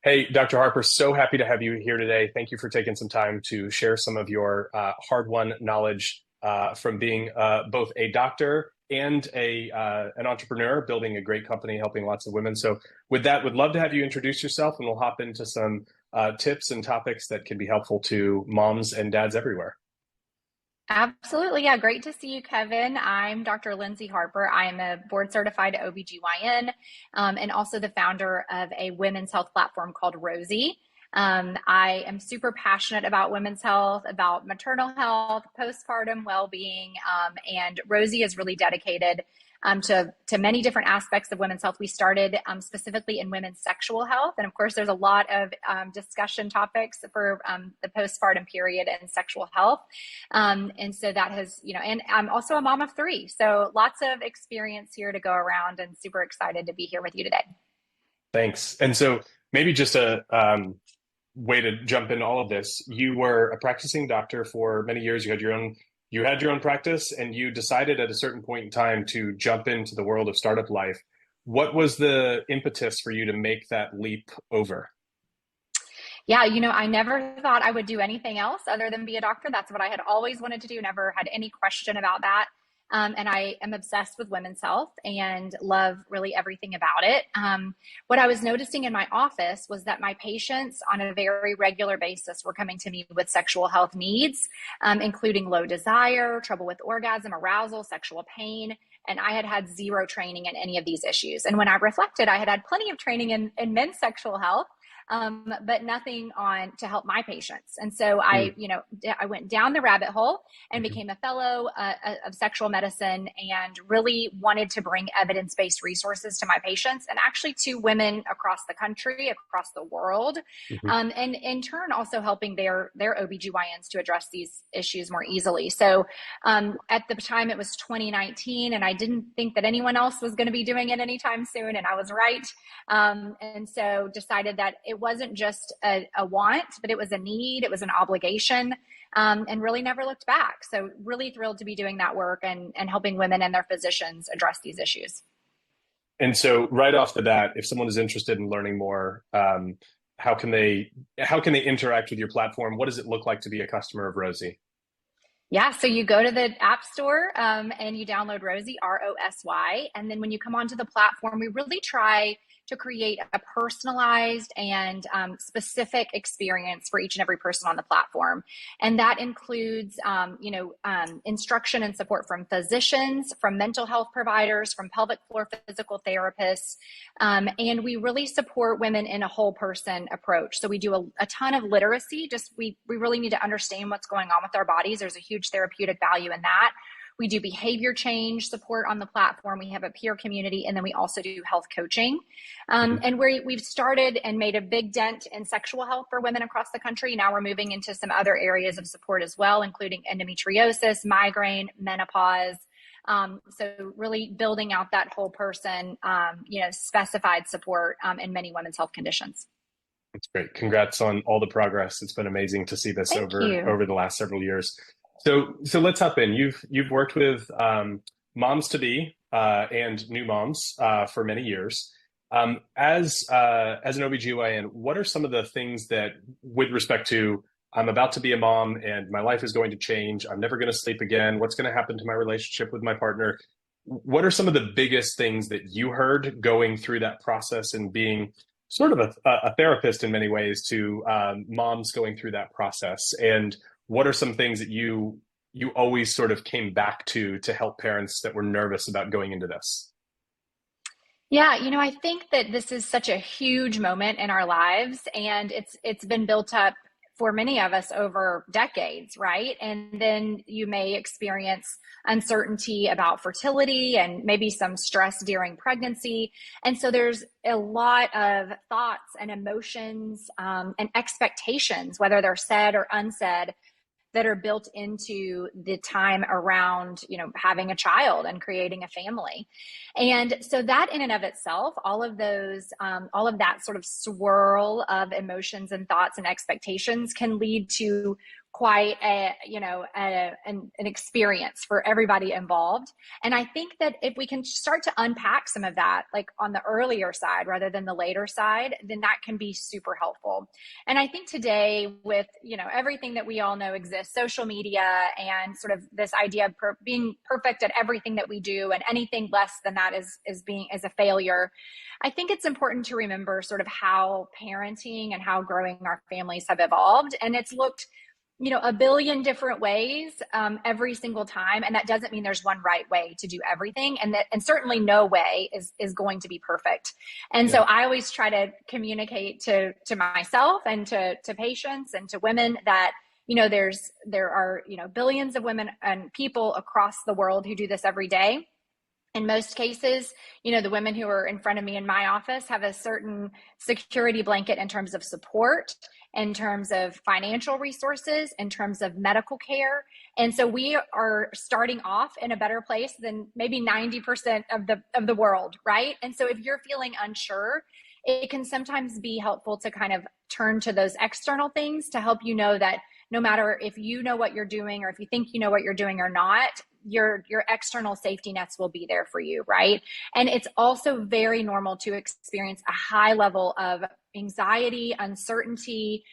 Hey, Dr. Harper, so happy to have you here today. Thank you for taking some time to share some of your hard-won knowledge from being both a doctor and an entrepreneur, building a great company, helping lots of women. So, with that, would love to have you introduce yourself, and we'll hop into some tips and topics that can be helpful to moms and dads everywhere. Absolutely. Yeah. Great to see you, Kevin. I'm Dr. Lyndsey Harper. I am a board certified OB-GYN, and also the founder of a women's health platform called Rosy. I am super passionate about women's health, about maternal health, postpartum well-being, and Rosy is really dedicated to many different aspects of women's health. We started specifically in women's sexual health. And of course, there's a lot of discussion topics for the postpartum period and sexual health. And so that has, and I'm also a mom of three. So lots of experience here to go around and super excited to be here with you today. Thanks. And so, maybe just a way to jump into all of this. You were a practicing doctor for many years. You had your own practice, and you decided at a certain point in time to jump into the world of startup life. What was the impetus for you to make that leap over? Yeah, I never thought I would do anything else other than be a doctor. That's what I had always wanted to do, never had any question about that. And I am obsessed with women's health and love really everything about it. What I was noticing in my office was that my patients on a very regular basis were coming to me with sexual health needs, including low desire, trouble with orgasm, arousal, sexual pain. And I had had zero training in any of these issues. And when I reflected, I had had plenty of training in men's sexual health, but nothing on to help my patients. And so Mm, I went down the rabbit hole and mhm. became a fellow of sexual medicine and really wanted to bring evidence-based resources to my patients and actually to women across the country, across the world, Mhm. and in turn also helping their OB-GYNs to address these issues more easily. So at the time it was 2019, and I didn't think that anyone else was going to be doing it anytime soon, and I was right. And so decided that it wasn't just a want, but it was a need, it was an obligation, and really never looked back. So really thrilled to be doing that work and helping women and their physicians address these issues. And so, right off the bat, if someone is interested in learning more, how can they interact with your platform? What does it look like to be a customer of Rosie? Yeah, so you go to the App Store and you download Rosy, Rosy. And then when you come onto the platform, we really try to create a personalized and specific experience for each and every person on the platform. And that includes, instruction and support from physicians, from mental health providers, from pelvic floor physical therapists. And we really support women in a whole person approach. So we do a ton of literacy. We really need to understand what's going on with our bodies. There's a huge therapeutic value in that. We do behavior change support on the platform. We have a peer community, and then we also do health coaching. Mhm. And we've started and made a big dent in sexual health for women across the country. Now we're moving into some other areas of support as well, including endometriosis, migraine, menopause. So really building out that whole person, specified support in many women's health conditions. That's great. Congrats on all the progress. It's been amazing to see this Thank over you. over the last several years. So let's hop in. You've worked with moms to be and new moms for many years. As an OB/GYN, what are some of the things that, with respect to I'm about to be a mom and my life is going to change, I'm never going to sleep again, what's going to happen to my relationship with my partner? What are some of the biggest things that you heard going through that process and being sort of a therapist in many ways to moms going through that process? And what are some things that you always sort of came back to help parents that were nervous about going into this? Yeah, I think that this is such a huge moment in our lives, and it's been built up for many of us over decades, right? And then you may experience uncertainty about fertility and maybe some stress during pregnancy. And so there's a lot of thoughts and emotions and expectations, whether they're said or unsaid, that are built into the time around, having a child and creating a family. And so that in and of itself, all of that sort of swirl of emotions and thoughts and expectations can lead to quite an experience for everybody involved. And I think that if we can start to unpack some of that, like on the earlier side rather than the later side, then that can be super helpful. And I think today with, everything that we all know exists, social media and sort of this idea of being perfect at everything that we do, and anything less than that is a failure. I think it's important to remember sort of how parenting and how growing our families have evolved. And it's looked, a billion different ways every single time. And that doesn't mean there's one right way to do everything. And certainly no way is going to be perfect. And so I always try to communicate to myself and to patients and to women that, there are, billions of women and people across the world who do this every day. In most cases, the women who are in front of me in my office have a certain security blanket in terms of support, in terms of financial resources, in terms of medical care. And so we are starting off in a better place than maybe 90% of the world, right? And so if you're feeling unsure, it can sometimes be helpful to kind of turn to those external things to help you know that no matter if you know what you're doing or if you think you know what you're doing or not, your external safety nets will be there for you, right? And it's also very normal to experience a high level of anxiety, uncertainty,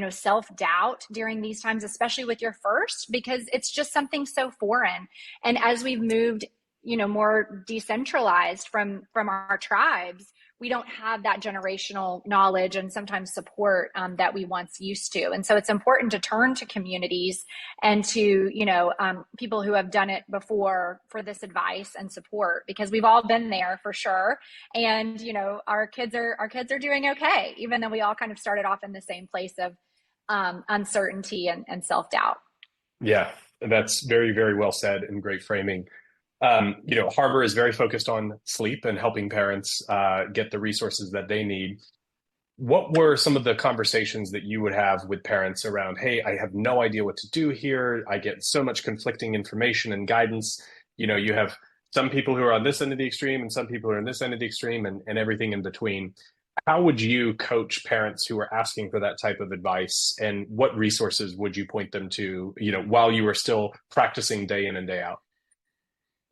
self-doubt during these times, especially with your first, because it's just something so foreign. And as we've moved, more decentralized from our tribes, we don't have that generational knowledge and sometimes support that we once used to. And so it's important to turn to communities and to, people who have done it before for this advice and support, because we've all been there for sure. And, our kids are doing okay, even though we all kind of started off in the same place of uncertainty and self-doubt. Yeah, that's very, very well said and great framing. Harper is very focused on sleep and helping parents get the resources that they need. What were some of the conversations that you would have with parents around, hey, I have no idea what to do here. I get so much conflicting information and guidance. You have some people who are on this end of the extreme and some people who are on this end of the extreme and everything in between. How would you coach parents who are asking for that type of advice, and what resources would you point them to, while you are still practicing day in and day out?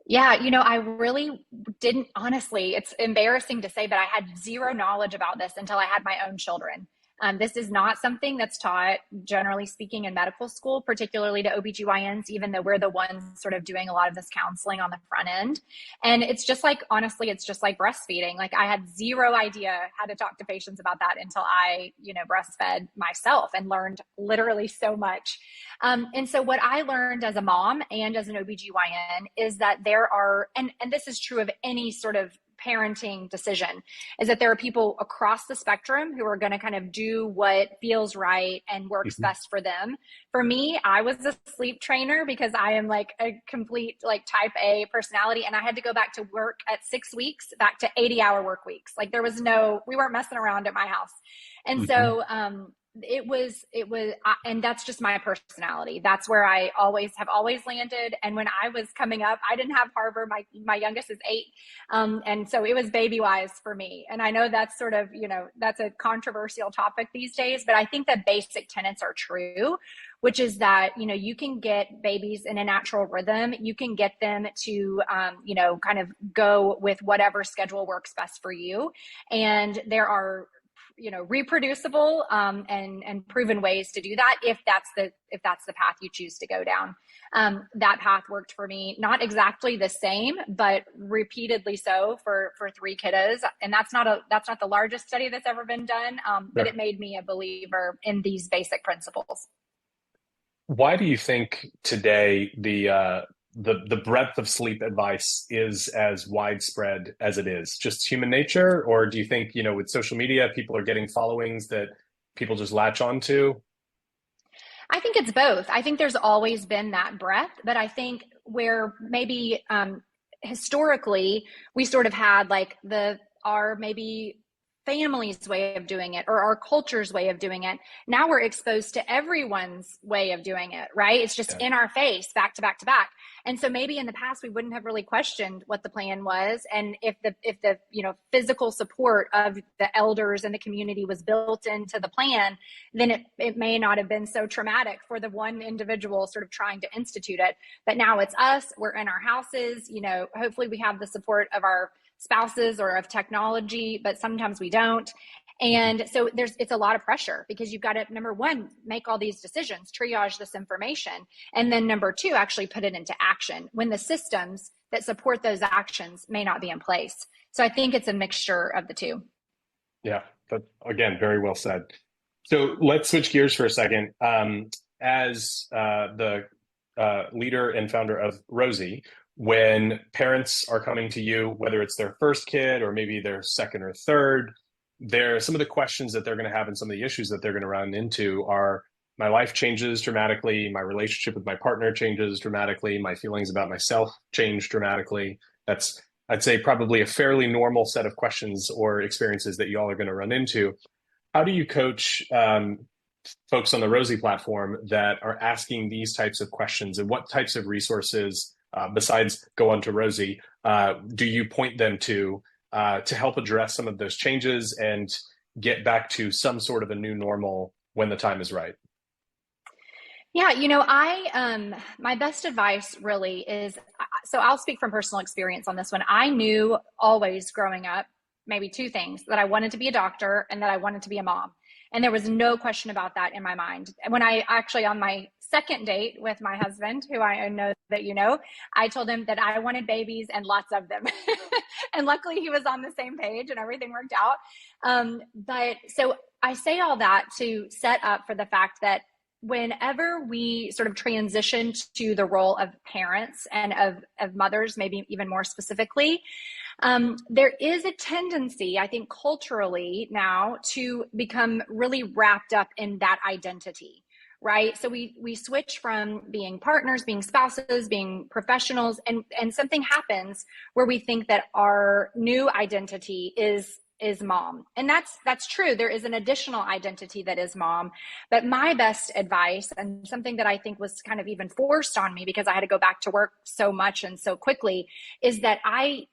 Yeah, I really didn't, honestly, it's embarrassing to say, but I had zero knowledge about this until I had my own children. This is not something that's taught, generally speaking, in medical school, particularly to OB-GYNs, even though we're the ones sort of doing a lot of this counseling on the front end. And it's just like, honestly, it's just like breastfeeding. Like I had zero idea how to talk to patients about that until I, breastfed myself and learned literally so much. And so what I learned as a mom and as an OB-GYN is that there are, and this is true of any sort of parenting decision, is that there are people across the spectrum who are going to kind of do what feels right and works best for them. For me, I was a sleep trainer because I am like a complete like type A personality. And I had to go back to work at 6 weeks, back to 80-hour work weeks. Like we weren't messing around at my house. And so, it was, and that's just my personality. That's where I have always landed. And when I was coming up, I didn't have Harper. My youngest is 8. And so it was baby wise for me. And I know that's sort of, that's a controversial topic these days, but I think that basic tenets are true, which is that, you can get babies in a natural rhythm. You can get them to, kind of go with whatever schedule works best for you. And there are reproducible and proven ways to do that if that's the path you choose to go down. That path worked for me, not exactly the same, but repeatedly so for 3 kiddos. And that's not the largest study that's ever been done, but it made me a believer in these basic principles. Why do you think today the breadth of sleep advice is as widespread as it is? Just human nature? Or do you think, with social media, people are getting followings that people just latch onto? I think it's both. I think there's always been that breadth, but I think where maybe historically we sort of had like our maybe family's way of doing it or our culture's way of doing it. Now we're exposed to everyone's way of doing it, right? It's just Yeah. in our face, back to back to back. And so maybe in the past we wouldn't have really questioned what the plan was, and if the physical support of the elders and the community was built into the plan, then it may not have been so traumatic for the one individual sort of trying to institute it. But now it's us, we're in our houses, hopefully we have the support of our spouses or of technology, but sometimes we don't. And so it's a lot of pressure because you've got to, number one, make all these decisions, triage this information. And then number two, actually put it into action when the systems that support those actions may not be in place. So I think it's a mixture of the two. Yeah, but again, very well said. So let's switch gears for a second. As the leader and founder of Rosy, when parents are coming to you, whether it's their first kid or maybe their second or third, some of the questions that they're going to have and some of the issues that they're going to run into are, my life changes dramatically, my relationship with my partner changes dramatically, my feelings about myself change dramatically. That's, I'd say, probably a fairly normal set of questions or experiences that you all are going to run into. How do you coach folks on the Rosy platform that are asking these types of questions, and what types of resources, besides go on to Rosy, do you point them to help address some of those changes and get back to some sort of a new normal when the time is right? Yeah, my best advice really is, so I'll speak from personal experience on this one. I knew always growing up, maybe two things: that I wanted to be a doctor and that I wanted to be a mom. And there was no question about that in my mind. When I actually, on my second date with my husband, who I know that I told him that I wanted babies and lots of them. And luckily he was on the same page and everything worked out. But so I say all that to set up for the fact that whenever we sort of transition to the role of parents and of mothers, maybe even more specifically, there is a tendency, I think, culturally now to become really wrapped up in that identity, right? So we switch from being partners, being spouses, being professionals, and something happens where we think that our new identity is mom. And that's true. There is an additional identity that is mom. But my best advice, and something that I think was kind of even forced on me because I had to go back to work so much and so quickly, is that I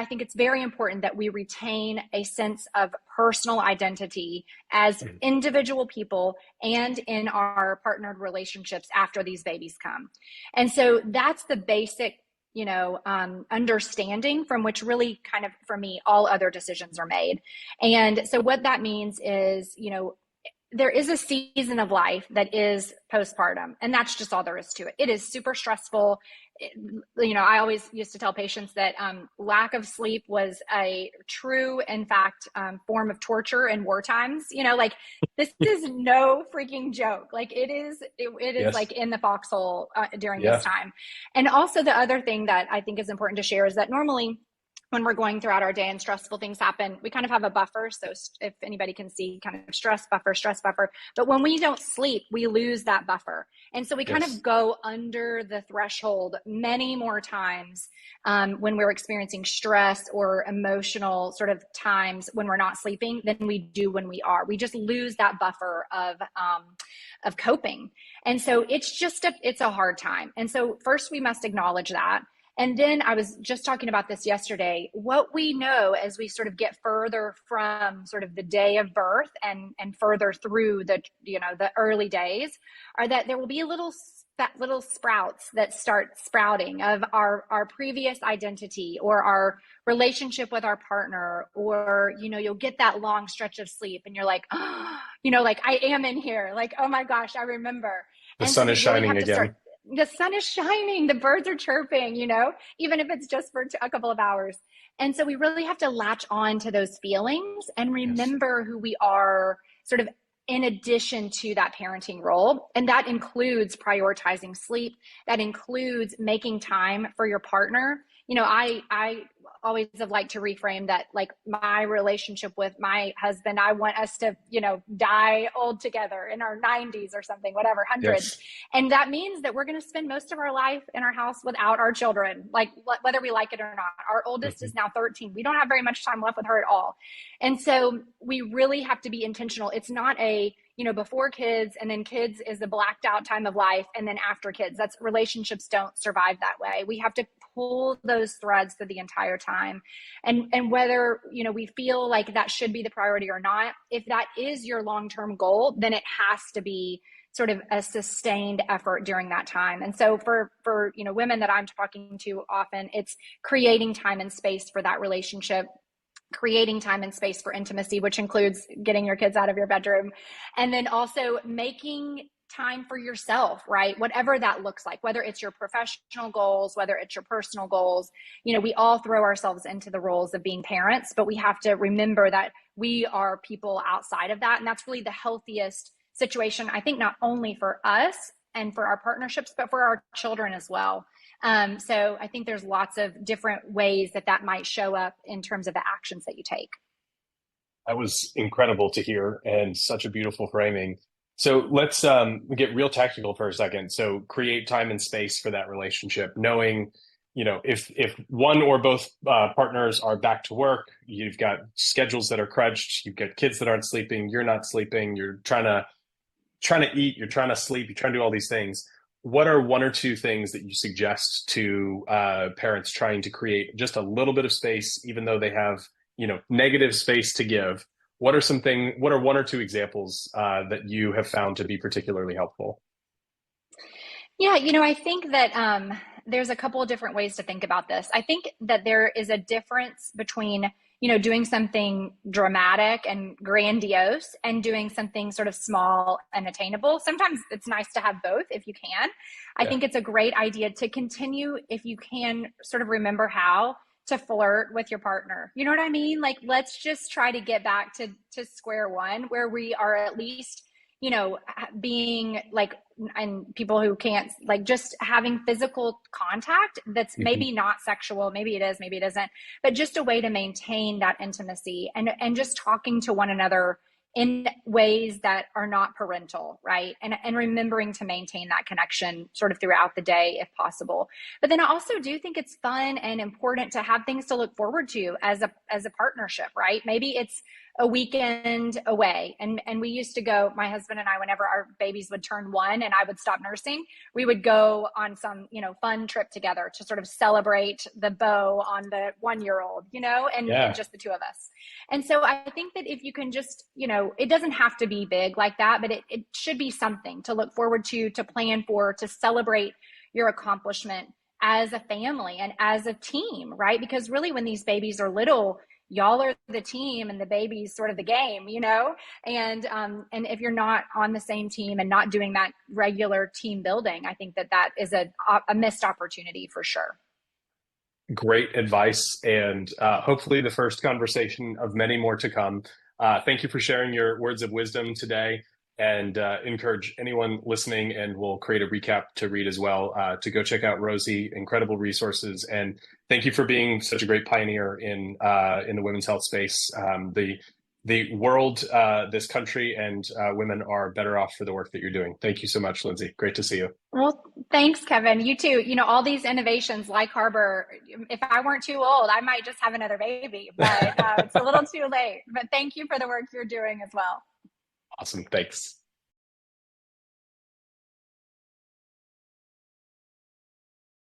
think it's very important that we retain a sense of personal identity as individual people and in our partnered relationships after these babies come. And so that's the basic, understanding from which really kind of, for me, all other decisions are made. And so what that means is, there is a season of life that is postpartum, and that's just all there is to it. It is super stressful. I always used to tell patients that lack of sleep was a true, in fact, form of torture in war times. This is no freaking joke. Like it is Yes. like in the foxhole during Yeah. this time. And also the other thing that I think is important to share is that normally when we're going throughout our day and stressful things happen, we kind of have a buffer. So if anybody can see, kind of stress buffer. But when we don't sleep, we lose that buffer. And so we kind Yes. of go under the threshold many more times when we're experiencing stress or emotional sort of times when we're not sleeping than we do when we are. We just lose that buffer of coping. And so it's a hard time. And so first we must acknowledge that. And then I was just talking about this yesterday. What we know as we sort of get further from sort of the day of birth and further through the early days are that there will be little sprouts that start sprouting of our previous identity or our relationship with our partner, or you'll get that long stretch of sleep and you're like, oh, like I am in here, like, oh my gosh, I remember. The And sun so is we really shining have to again. start. The sun is shining, the birds are chirping, even if it's just for a couple of hours. And so we really have to latch on to those feelings and Yes. remember who we are sort of in addition to that parenting role. And that includes prioritizing sleep. That includes making time for your partner. I always have liked to reframe that, like, my relationship with my husband, I want us to, die old together in our 90s or something, whatever, hundreds. Yes. And that means that we're going to spend most of our life in our house without our children, like whether we like it or not. Our oldest is now 13. We don't have very much time left with her at all. And so we really have to be intentional. It's not a, before kids and then kids is a blacked out time of life. And then after kids, that's relationships don't survive that way. We have to pull those threads through the entire time. And whether, we feel like that should be the priority or not, if that is your long-term goal, then it has to be sort of a sustained effort during that time. And so for women that I'm talking to often, it's creating time and space for that relationship, creating time and space for intimacy, which includes getting your kids out of your bedroom, and then also making time for yourself, right? Whatever that looks like, whether it's your professional goals, whether it's your personal goals. We all throw ourselves into the roles of being parents, but we have to remember that we are people outside of that. And that's really the healthiest situation, I think, not only for us and for our partnerships, but for our children as well. So I think there's lots of different ways that might show up in terms of the actions that you take. That was incredible to hear and such a beautiful framing. So let's get real tactical for a second. So create time and space for that relationship, knowing, if one or both partners are back to work, you've got schedules that are crunched, you've got kids that aren't sleeping, you're not sleeping, you're trying to eat, you're trying to sleep, you're trying to do all these things. What are one or two things that you suggest to parents trying to create just a little bit of space, even though they have, negative space to give? What are one or two examples that you have found to be particularly helpful? Yeah, I think that there's a couple of different ways to think about this. I think that there is a difference between, doing something dramatic and grandiose and doing something sort of small and attainable. Sometimes it's nice to have both if you can. I think it's a great idea to continue, if you can, sort of remember how to flirt with your partner. You know what I mean? Like, let's just try to get back to square one, where we are at least, being like, and people who can't, like, just having physical contact that's maybe not sexual, maybe it is, maybe it isn't, but just a way to maintain that intimacy and just talking to one another in ways that are not parental, right? And remembering to maintain that connection sort of throughout the day if possible. But then I also do think it's fun and important to have things to look forward to as a partnership, right? Maybe it's a weekend away. And we used to go, my husband and I, whenever our babies would turn 1 and I would stop nursing, we would go on some, fun trip together to sort of celebrate the bow on the 1-year-old, and just the two of us. And so I think that if you can just, it doesn't have to be big like that, but it should be something to look forward to plan for, to celebrate your accomplishment as a family and as a team, right? Because really, when these babies are little, y'all are the team and the baby's sort of the game, and if you're not on the same team and not doing that regular team building, I think that is a missed opportunity for sure. Great advice, and hopefully the first conversation of many more to come. Thank you for sharing your words of wisdom today, and encourage anyone listening, and we'll create a recap to read as well, to go check out Rosy. Incredible resources, and thank you for being such a great pioneer in the women's health space. The world, this country, and women are better off for the work that you're doing. Thank you so much, Lyndsey. Great to see you. Well, thanks, Kevin. You too. All these innovations like Harbor, if I weren't too old, I might just have another baby, but it's a little too late. But thank you for the work you're doing as well. Awesome. Thanks.